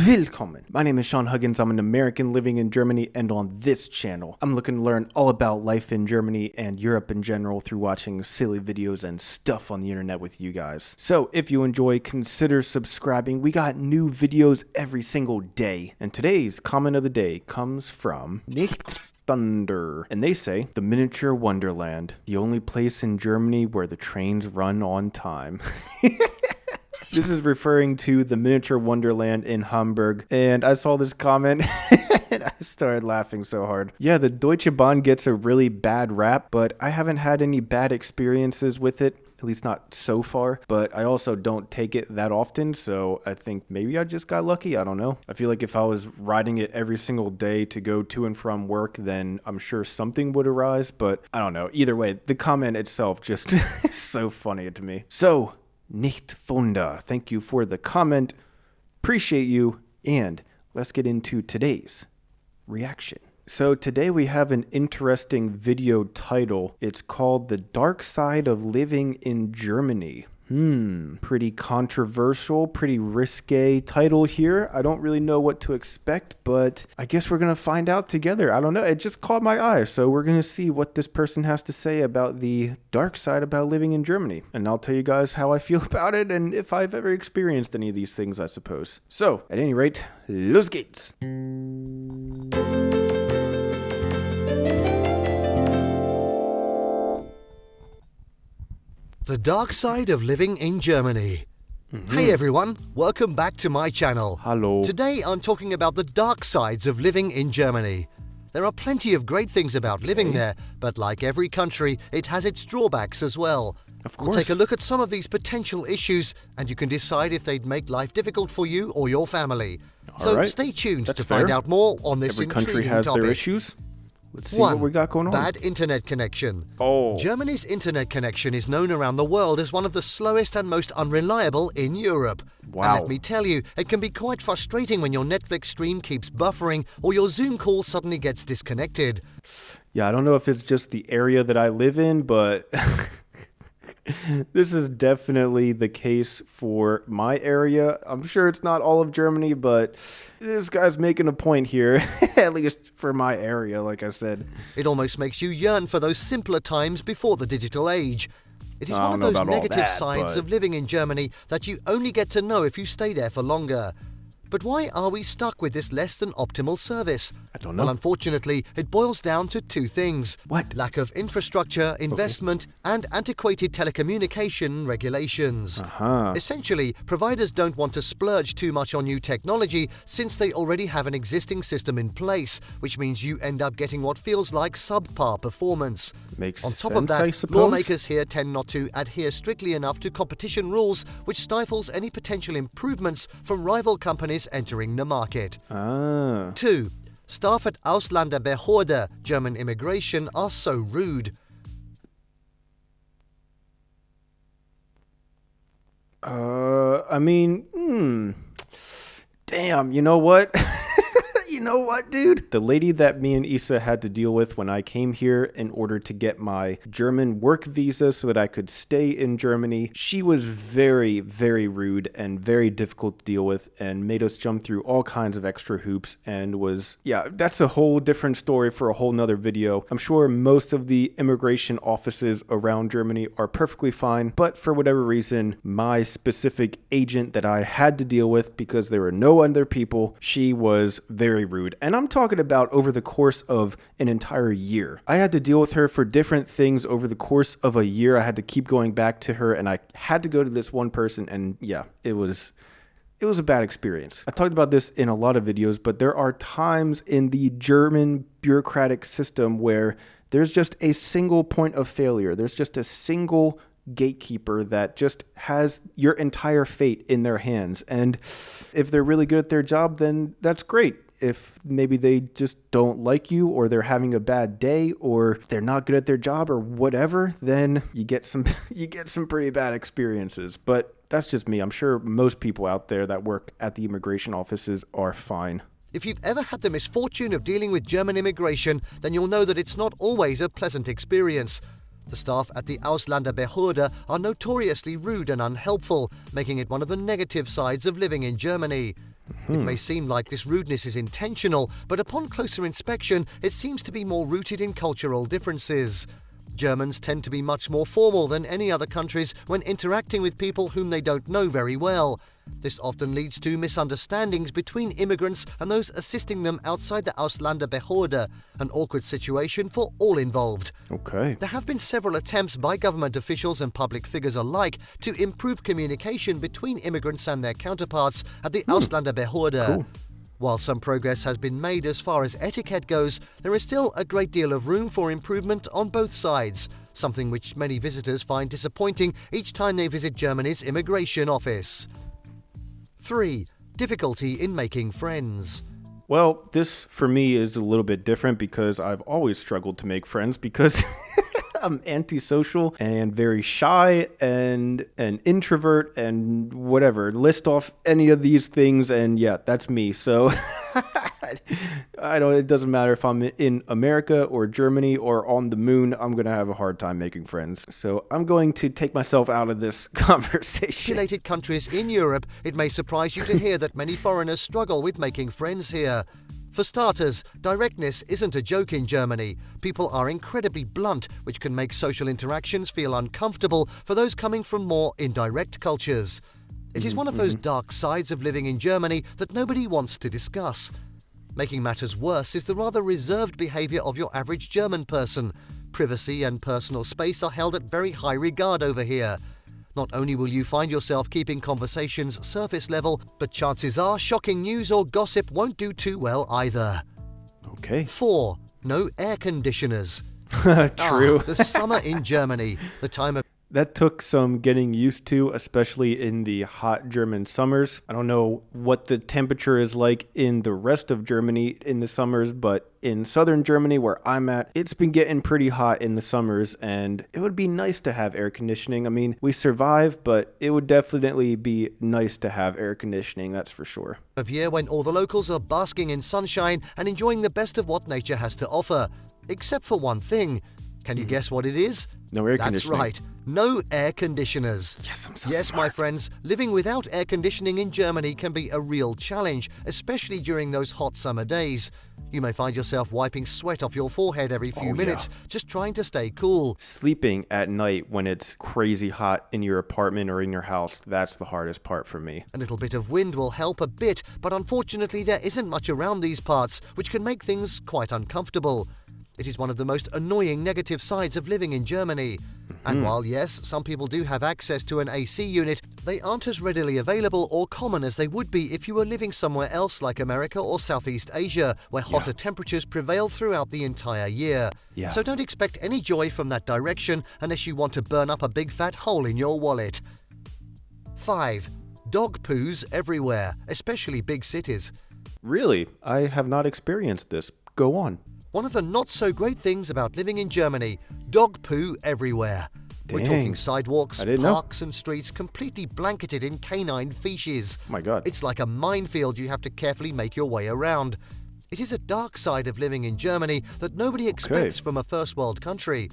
Willkommen. My name is Sean Huggins. I'm an American living in Germany, and on this channel, I'm looking to learn all about life in Germany and Europe in general through watching silly videos and stuff on the internet with you guys. So if you enjoy, consider subscribing. We got new videos every single day, and today's comment of the day comes from Nicht Thunder, and they say the miniature wonderland, the only place in Germany where the trains run on time. This is referring to the miniature wonderland in Hamburg, and I saw this comment and I started laughing so hard. Yeah, the Deutsche Bahn gets a really bad rap, but I haven't had any bad experiences with it. At least not so far, but I also don't take it that often, so I think maybe I just got lucky. I don't know. I feel like if I was riding it every single day to go to and from work, then I'm sure something would arise, but I don't know. Either way, the comment itself just is so funny to me. So, Nicht Thunder, thank you for the comment. Appreciate you, and let's get into today's reaction. So today we have an interesting video title. It's called The Dark Side of Living in Germany. Pretty controversial, pretty risque title here. I don't really know what to expect, but I guess we're going to find out together. I don't know. It just caught my eye. So we're going to see what this person has to say about the dark side about living in Germany. And I'll tell you guys how I feel about it and if I've ever experienced any of these things, I suppose. So at any rate, los geht's. The Dark Side of Living in Germany. Hey everyone, welcome back to my channel. Hello. Today I'm talking about the dark sides of living in Germany. There are plenty of great things about living there, but like every country, it has its drawbacks as well. Of course. We'll take a look at some of these potential issues and you can decide if they'd make life difficult for you or your family. So right. Stay tuned That's to fair. find out more on this Every country intriguing has topic. their issues. Let's see 1. what we got going on. Bad internet connection. Oh. Germany's internet connection is known around the world as one of the slowest and most unreliable in Europe. Wow. And let me tell you, it can be quite frustrating when your Netflix stream keeps buffering or your Zoom call suddenly gets disconnected. Yeah, I don't know if it's just the area that I live in, but this is definitely the case for my area. I'm sure it's not all of Germany, but this guy's making a point here, at least for my area, like I said. It almost makes you yearn for those simpler times before the digital age. It is I one of don't know those about all negative that, sides but of living in Germany that you only get to know if you stay there for longer. But why are we stuck with this less than optimal service? I don't know. Well, unfortunately, it boils down to two things. What? Lack of infrastructure, investment, and antiquated telecommunication regulations. Essentially, providers don't want to splurge too much on new technology since they already have an existing system in place, which means you end up getting what feels like subpar performance. Makes On top sense, of that, I suppose. lawmakers here tend not to adhere strictly enough to competition rules, which stifles any potential improvements from rival companies entering the market. 2. Staff at Ausländerbehörde, German immigration, are so rude. Damn, you know what? You know what, dude? The lady that me and Issa had to deal with when I came here in order to get my German work visa so that I could stay in Germany, she was very, very rude and very difficult to deal with and made us jump through all kinds of extra hoops and was, yeah, that's a whole different story for a whole nother video. I'm sure most of the immigration offices around Germany are perfectly fine, but for whatever reason, my specific agent that I had to deal with because there were no other people, she was very rude. And I'm talking about over the course of an entire year. I had to deal with her for different things over the course of a year. I had to keep going back to her and I had to go to this one person and yeah, it was a bad experience. I talked about this in a lot of videos, but there are times in the German bureaucratic system where there's just a single point of failure. There's just a single gatekeeper that just has your entire fate in their hands. And if they're really good at their job, then that's great. If maybe they just don't like you or they're having a bad day or they're not good at their job or whatever, then you get some pretty bad experiences. But that's just me. I'm sure most people out there that work at the immigration offices are fine. If you've ever had the misfortune of dealing with German immigration, then you'll know that it's not always a pleasant experience. The staff at the Ausländerbehörde are notoriously rude and unhelpful, making it one of the negative sides of living in Germany. It may seem like this rudeness is intentional, but upon closer inspection, it seems to be more rooted in cultural differences. Germans tend to be much more formal than any other countries when interacting with people whom they don't know very well. This often leads to misunderstandings between immigrants and those assisting them outside the Ausländerbehörde, an awkward situation for all involved. Okay. There have been several attempts by government officials and public figures alike to improve communication between immigrants and their counterparts at the Ausländerbehörde. Cool. While some progress has been made as far as etiquette goes, there is still a great deal of room for improvement on both sides, something which many visitors find disappointing each time they visit Germany's immigration office. 3. Difficulty in making friends. Well, this for me is a little bit different because I've always struggled to make friends because I'm antisocial and very shy and an introvert and whatever. List off any of these things and yeah, that's me. So it doesn't matter if I'm in America or Germany or on the moon, I'm going to have a hard time making friends. So I'm going to take myself out of this conversation. Populated countries in Europe, it may surprise you to hear that many foreigners struggle with making friends here. For starters, directness isn't a joke in Germany. People are incredibly blunt, which can make social interactions feel uncomfortable for those coming from more indirect cultures. It is one of those dark sides of living in Germany that nobody wants to discuss. Making matters worse is the rather reserved behavior of your average German person. Privacy and personal space are held at very high regard over here. Not only will you find yourself keeping conversations surface level, but chances are shocking news or gossip won't do too well either. Okay. 4. No air conditioners. True. The summer in Germany, the time of That took some getting used to, especially in the hot German summers. I don't know what the temperature is like in the rest of Germany in the summers, but in southern Germany where I'm at, it's been getting pretty hot in the summers, and it would be nice to have air conditioning. I mean, we survive, but it would definitely be nice to have air conditioning, that's for sure. Of year when all the locals are basking in sunshine and enjoying the best of what nature has to offer. Except for one thing. Can you guess what it is? No air That's conditioning. right. No air conditioners. Yes, I'm so Yes, smart. my friends, living without air conditioning in Germany can be a real challenge, especially during those hot summer days. You may find yourself wiping sweat off your forehead every few minutes, just trying to stay cool. Sleeping at night when it's crazy hot in your apartment or in your house, that's the hardest part for me. A little bit of wind will help a bit, but unfortunately there isn't much around these parts, which can make things quite uncomfortable. It is one of the most annoying negative sides of living in Germany. And while, yes, some people do have access to an AC unit, they aren't as readily available or common as they would be if you were living somewhere else like America or Southeast Asia, where hotter temperatures prevail throughout the entire year. Yeah. So don't expect any joy from that direction unless you want to burn up a big fat hole in your wallet. 5. Dog poos everywhere, especially big cities. Really? I have not experienced this. Go on. One of the not-so-great things about living in Germany, dog poo everywhere. We're talking Dang. sidewalks, I didn't know. parks and streets completely blanketed in canine feces. Oh my God. It's like a minefield you have to carefully make your way around. It is a dark side of living in Germany that nobody expects from a first-world country.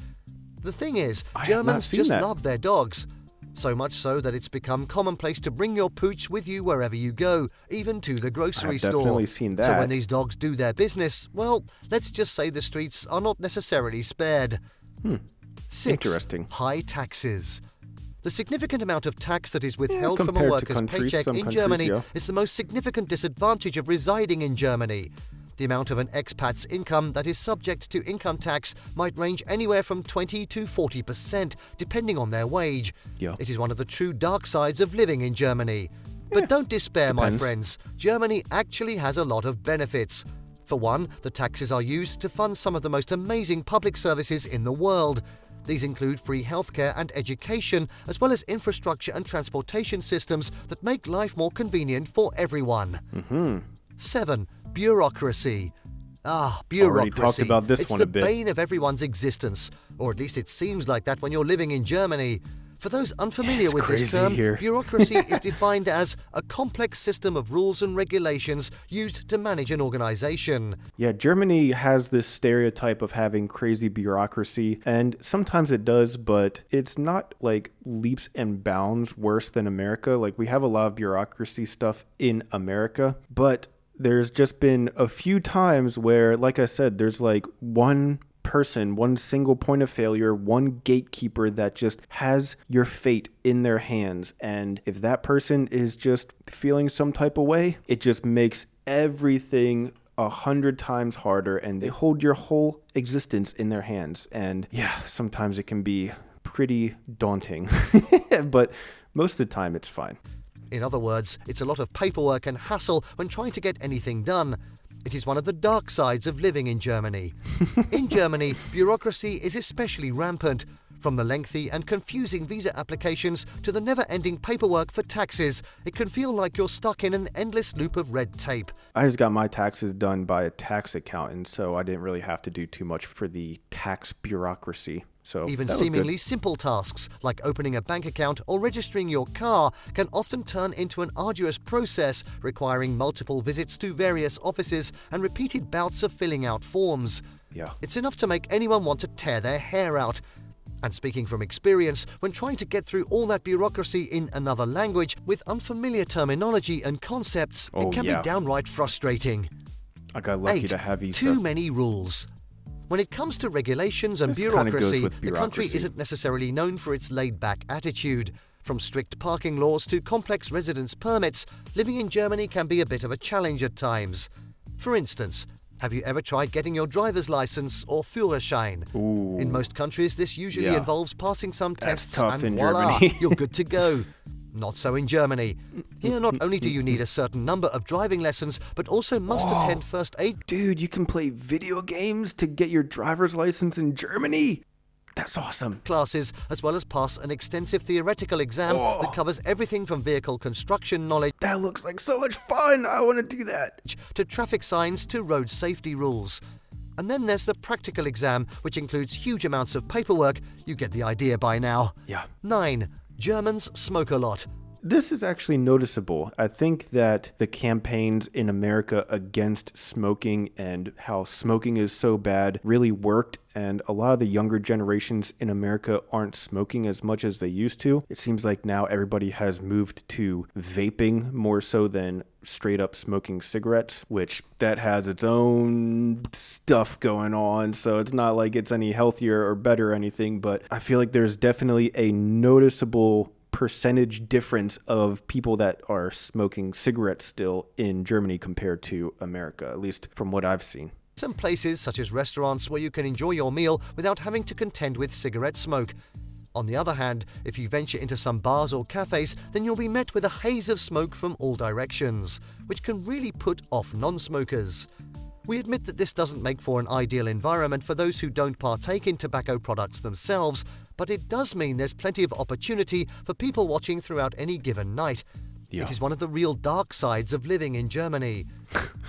The thing is, I have not Germans seen just that. love their dogs. So much so that it's become commonplace to bring your pooch with you wherever you go, even to the grocery I've store. definitely seen So that. when these dogs do their business, well, let's just say the streets are not necessarily spared. 6. Interesting. High taxes. The significant amount of tax that is withheld from a compared to worker's countries, paycheck some in countries, Germany yeah. is the most significant disadvantage of residing in Germany. The amount of an expat's income that is subject to income tax might range anywhere from 20 to 40%, depending on their wage. Yeah. It is one of the true dark sides of living in Germany. But don't despair, my depends. friends. Germany actually has a lot of benefits. For one, the taxes are used to fund some of the most amazing public services in the world. These include free healthcare and education, as well as infrastructure and transportation systems that make life more convenient for everyone. 7. Bureaucracy. Bureaucracy. Already talked about this it's one the a bit. bane of everyone's existence, or at least it seems like that when you're living in Germany. For those unfamiliar with this crazy term, here. bureaucracy is defined as a complex system of rules and regulations used to manage an organization. Yeah, Germany has this stereotype of having crazy bureaucracy, and sometimes it does, but it's not like leaps and bounds worse than America. Like, we have a lot of bureaucracy stuff in America, but there's just been a few times where, like I said, there's like one person, one single point of failure, one gatekeeper that just has your fate in their hands. And if that person is just feeling some type of way, it just makes everything 100 times harder, and they hold your whole existence in their hands. And yeah, sometimes it can be pretty daunting, but most of the time it's fine. In other words, it's a lot of paperwork and hassle when trying to get anything done. It is one of the dark sides of living in Germany. In Germany, bureaucracy is especially rampant, from the lengthy and confusing visa applications to the never-ending paperwork for taxes. It can feel like you're stuck in an endless loop of red tape. I just got my taxes done by a tax accountant, so I didn't really have to do too much for the tax bureaucracy. So even seemingly simple tasks like opening a bank account or registering your car can often turn into an arduous process requiring multiple visits to various offices and repeated bouts of filling out forms. Yeah. It's enough to make anyone want to tear their hair out. And speaking from experience, when trying to get through all that bureaucracy in another language with unfamiliar terminology and concepts, it can be downright frustrating. I got lucky 8. to have visa. Too many rules. When it comes to regulations and bureaucracy, the country isn't necessarily known for its laid-back attitude. From strict parking laws to complex residence permits, living in Germany can be a bit of a challenge at times. For instance, have you ever tried getting your driver's license or Führerschein? Ooh. In most countries, this usually involves passing some tests and in voila, Germany. you're good to go. Not so in Germany. Here, not only do you need a certain number of driving lessons, but also must attend first aid. Dude, you can play video games to get your driver's license in Germany? That's awesome. Classes, as well as pass an extensive theoretical exam that covers everything from vehicle construction knowledge. That looks like so much fun. I want to do that. To traffic signs to road safety rules. And then there's the practical exam, which includes huge amounts of paperwork. You get the idea by now. Yeah. 9. Germans smoke a lot. This is actually noticeable. I think that the campaigns in America against smoking and how smoking is so bad really worked, and a lot of the younger generations in America aren't smoking as much as they used to. It seems like now everybody has moved to vaping more so than straight up smoking cigarettes, which that has its own stuff going on, so it's not like it's any healthier or better or anything, but I feel like there's definitely a noticeable percentage difference of people that are smoking cigarettes still in Germany compared to America, at least from what I've seen. Some places, such as restaurants, where you can enjoy your meal without having to contend with cigarette smoke. On the other hand, if you venture into some bars or cafes, then you'll be met with a haze of smoke from all directions, which can really put off non-smokers. We admit that this doesn't make for an ideal environment for those who don't partake in tobacco products themselves, but it does mean there's plenty of opportunity for people watching throughout any given night. Yeah. It is one of the real dark sides of living in Germany.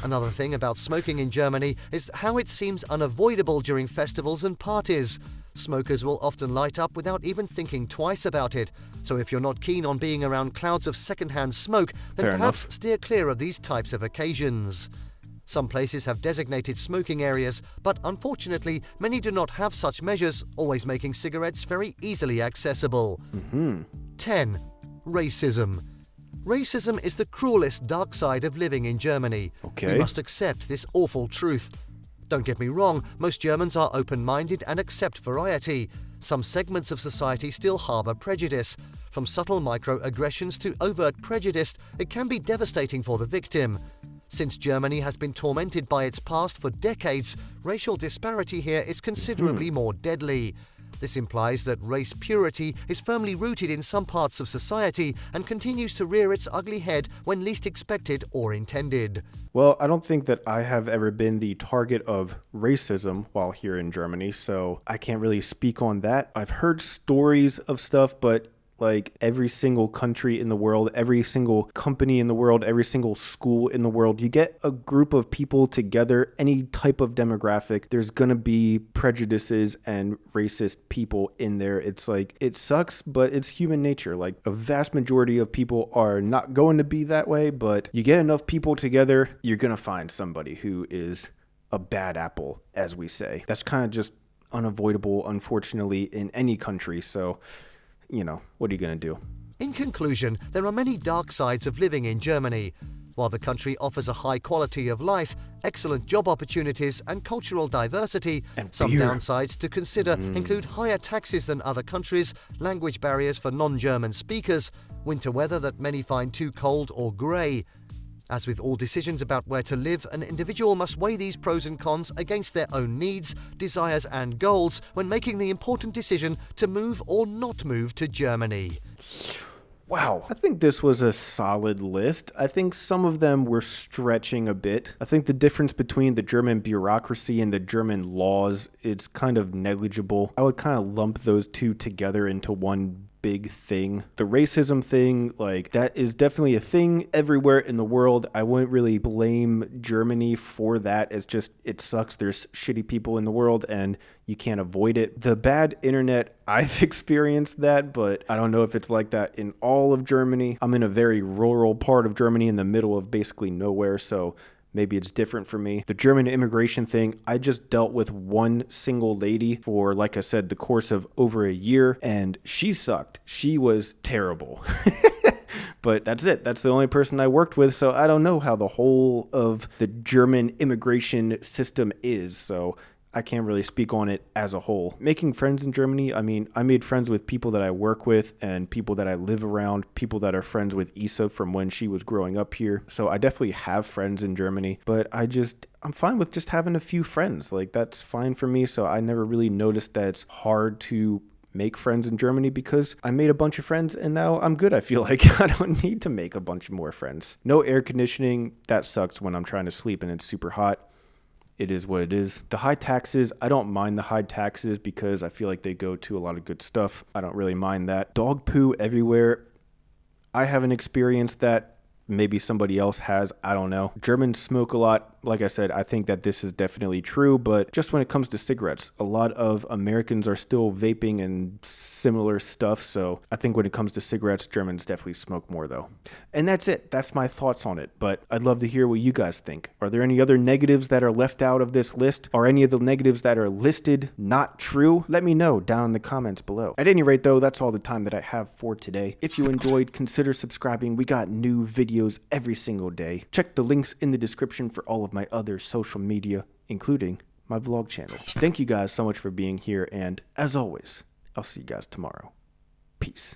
Another thing about smoking in Germany is how it seems unavoidable during festivals and parties. Smokers will often light up without even thinking twice about it. So if you're not keen on being around clouds of secondhand smoke, then perhaps steer clear of these types of occasions. Some places have designated smoking areas, but unfortunately, many do not have such measures, always making cigarettes very easily accessible. 10. Racism. Racism is the cruelest dark side of living in Germany. We must accept this awful truth. Don't get me wrong, most Germans are open-minded and accept variety. Some segments of society still harbour prejudice. From subtle microaggressions to overt prejudice, it can be devastating for the victim. Since Germany has been tormented by its past for decades, racial disparity here is considerably more deadly. This implies that race purity is firmly rooted in some parts of society and continues to rear its ugly head when least expected or intended. Well, I don't think that I have ever been the target of racism while here in Germany, so I can't really speak on that. I've heard stories of stuff, but like every single country in the world, every single company in the world, every single school in the world, you get a group of people together, any type of demographic, there's gonna be prejudices and racist people in there. It's like, it sucks, but it's human nature. Like, a vast majority of people are not going to be that way, but you get enough people together, you're gonna find somebody who is a bad apple, as we say. That's kind of just unavoidable, unfortunately, in any country. So, what are you going to do? In conclusion, there are many dark sides of living in Germany. While the country offers a high quality of life, excellent job opportunities and cultural diversity, some downsides to consider include higher taxes than other countries, language barriers for non-German speakers, winter weather that many find too cold or grey. As with all decisions about where to live, an individual must weigh these pros and cons against their own needs, desires and goals when making the important decision to move or not move to Germany. Wow. I think this was a solid list. I think some of them were stretching a bit. I think the difference between the German bureaucracy and the German laws, it's kind of negligible. I would kind of lump those two together into one big thing. The racism thing, like, that is definitely a thing everywhere in the world. I wouldn't really blame Germany for that. It's just, it sucks. There's shitty people in the world and you can't avoid it. The bad internet, I've experienced that, but I don't know if it's like that in all of Germany. I'm in a very rural part of Germany in the middle of basically nowhere, so maybe it's different for me. The German immigration thing, I just dealt with one single lady for, like I said, the course of over a year, and she sucked. She was terrible. But that's it. That's the only person I worked with, so I don't know how the whole of the German immigration system is, so I can't really speak on it as a whole. Making friends in Germany, I mean, I made friends with people that I work with and people that I live around, people that are friends with Issa from when she was growing up here. So I definitely have friends in Germany, but I'm fine with just having a few friends. Like, that's fine for me. So I never really noticed that it's hard to make friends in Germany because I made a bunch of friends and now I'm good. I feel like I don't need to make a bunch more friends. No air conditioning. That sucks when I'm trying to sleep and it's super hot. It is what it is. The high taxes, I don't mind the high taxes because I feel like they go to a lot of good stuff. I don't really mind that. Dog poo everywhere. I haven't experienced that. Maybe somebody else has. I don't know. Germans smoke a lot. Like I said, I think that this is definitely true, but just when it comes to cigarettes, a lot of Americans are still vaping and similar stuff. So I think when it comes to cigarettes, Germans definitely smoke more though. And that's it. That's my thoughts on it. But I'd love to hear what you guys think. Are there any other negatives that are left out of this list? Are any of the negatives that are listed not true? Let me know down in the comments below. At any rate though, that's all the time that I have for today. If you enjoyed, consider subscribing. We got new videos every single day. Check the links in the description for all of my other social media, including my vlog channel. Thank you guys so much for being here, and as always, I'll see you guys tomorrow. Peace.